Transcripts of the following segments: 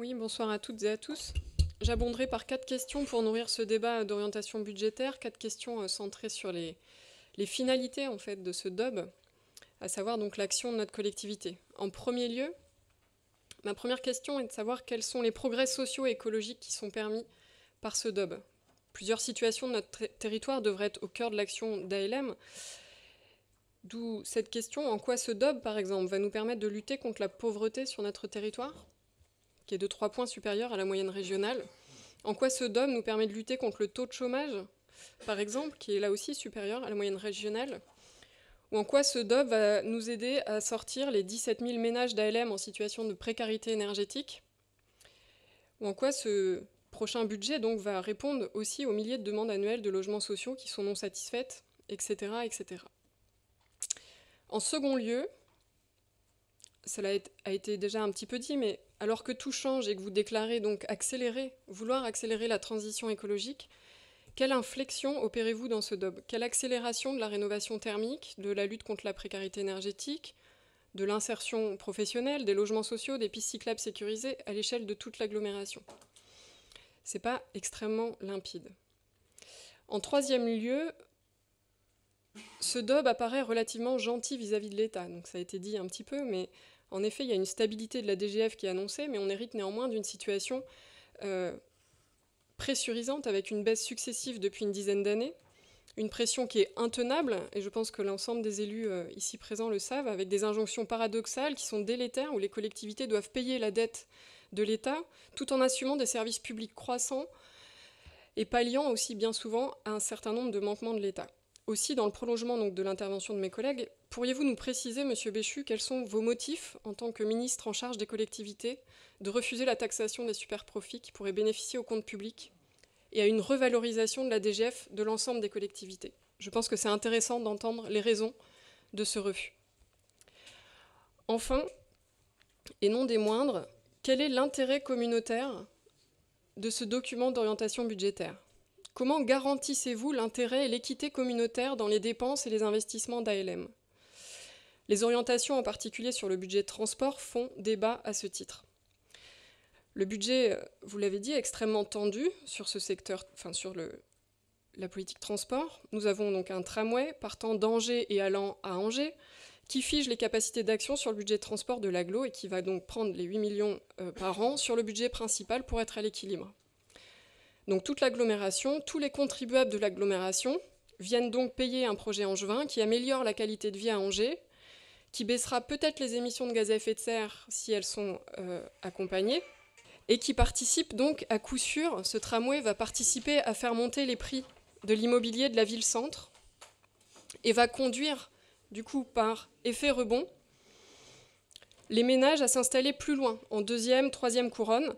Oui, bonsoir à toutes et à tous. J'abonderai par 4 questions pour nourrir ce débat d'orientation budgétaire, 4 questions centrées sur les finalités en fait de ce DOB, à savoir donc l'action de notre collectivité. En premier lieu, ma première question est de savoir quels sont les progrès sociaux et écologiques qui sont permis par ce DOB. Plusieurs situations de notre territoire devraient être au cœur de l'action d'ALM. D'où cette question, en quoi ce DOB, par exemple, va nous permettre de lutter contre la pauvreté sur notre territoire, qui est de 3 points supérieur à la moyenne régionale. En quoi ce DOB nous permet de lutter contre le taux de chômage, par exemple, qui est là aussi supérieur à la moyenne régionale. Ou en quoi ce DOB va nous aider à sortir les 17 000 ménages d'ALM en situation de précarité énergétique. Ou en quoi ce prochain budget donc, va répondre aussi aux milliers de demandes annuelles de logements sociaux qui sont non satisfaites, etc. etc. En second lieu, cela a été déjà un petit peu dit, mais alors que tout change et que vous déclarez donc vouloir accélérer la transition écologique, quelle inflexion opérez-vous dans ce DOB? Quelle accélération de la rénovation thermique, de la lutte contre la précarité énergétique, de l'insertion professionnelle, des logements sociaux, des pistes cyclables sécurisées à l'échelle de toute l'agglomération? C'est pas extrêmement limpide. En troisième lieu, ce DOB apparaît relativement gentil vis-à-vis de l'État. Donc ça a été dit un petit peu, mais en effet, il y a une stabilité de la DGF qui est annoncée, mais on hérite néanmoins d'une situation pressurisante avec une baisse successive depuis une dizaine d'années, une pression qui est intenable, et je pense que l'ensemble des élus ici présents le savent, avec des injonctions paradoxales qui sont délétères, où les collectivités doivent payer la dette de l'État, tout en assumant des services publics croissants et palliant aussi bien souvent à un certain nombre de manquements de l'État. Aussi, dans le prolongement donc, de l'intervention de mes collègues, pourriez-vous nous préciser, Monsieur Béchu, quels sont vos motifs, en tant que ministre en charge des collectivités, de refuser la taxation des superprofits qui pourraient bénéficier au compte public et à une revalorisation de la DGF de l'ensemble des collectivités? Je pense que c'est intéressant d'entendre les raisons de ce refus. Enfin, et non des moindres, quel est l'intérêt communautaire de ce document d'orientation budgétaire? Comment garantissez-vous l'intérêt et l'équité communautaire dans les dépenses et les investissements d'ALM? Les orientations, en particulier sur le budget de transport, font débat à ce titre. Le budget, vous l'avez dit, est extrêmement tendu sur ce secteur, sur la politique transport. Nous avons donc un tramway partant d'Angers et allant à Angers, qui fige les capacités d'action sur le budget de transport de l'agglo et qui va donc prendre les 8 millions par an sur le budget principal pour être à l'équilibre. Donc toute l'agglomération, tous les contribuables de l'agglomération viennent donc payer un projet angevin qui améliore la qualité de vie à Angers, qui baissera peut-être les émissions de gaz à effet de serre si elles sont accompagnées, et qui participe donc à coup sûr, ce tramway va participer à faire monter les prix de l'immobilier de la ville-centre et va conduire, du coup, par effet rebond, les ménages à s'installer plus loin, en deuxième, troisième couronne,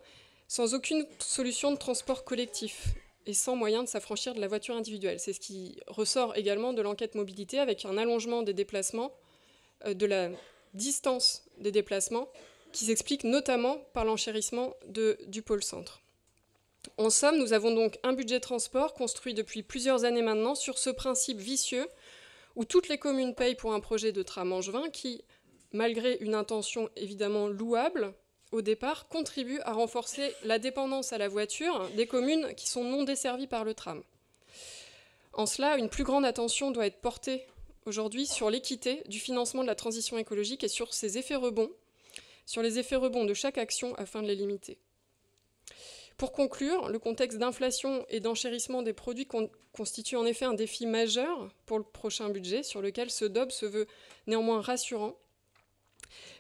sans aucune solution de transport collectif et sans moyen de s'affranchir de la voiture individuelle. C'est ce qui ressort également de l'enquête mobilité avec un allongement des déplacements, de la distance des déplacements, qui s'explique notamment par l'enchérissement du pôle centre. En somme, nous avons donc un budget transport construit depuis plusieurs années maintenant sur ce principe vicieux où toutes les communes payent pour un projet de tram angevin qui, malgré une intention évidemment louable, au départ, contribue à renforcer la dépendance à la voiture des communes qui sont non desservies par le tram. En cela, une plus grande attention doit être portée aujourd'hui sur l'équité du financement de la transition écologique et sur ses effets rebonds, sur les effets rebonds de chaque action afin de les limiter. Pour conclure, le contexte d'inflation et d'enchérissement des produits constitue en effet un défi majeur pour le prochain budget, sur lequel ce DOB se veut néanmoins rassurant.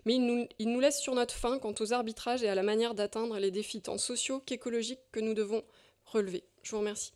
Mais il nous laisse sur notre faim quant aux arbitrages et à la manière d'atteindre les défis tant sociaux qu'écologiques que nous devons relever. Je vous remercie.